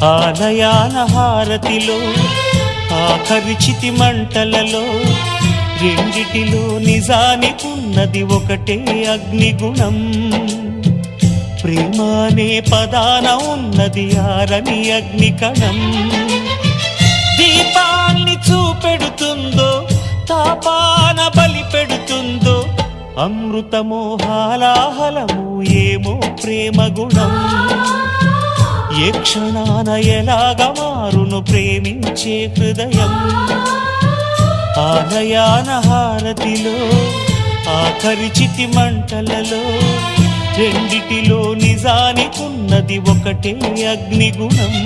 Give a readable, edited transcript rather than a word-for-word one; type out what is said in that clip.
ఆలయాన హారతిలో ఆఖరి చితి మంటలలో రెండిటిలో నిజానికున్నది ఒకటే అగ్నిగుణం. ప్రేమానే పదాన ఉన్నది ఆరని అగ్నికణం. దీపాన్ని చూపెడుతుందో తాపాన బలి పెడుతుందో అమృతమో హాలాహలము ఏమో ప్రేమ గుణం. ఏ క్షణాన ఎలాగ మారును ప్రేమించే హృదయం. ఆలయాన హారతిలో ఆఖరి చితి మంటలలో రెండిటిలో నిజానికున్నది ఒకటే అగ్నిగుణం.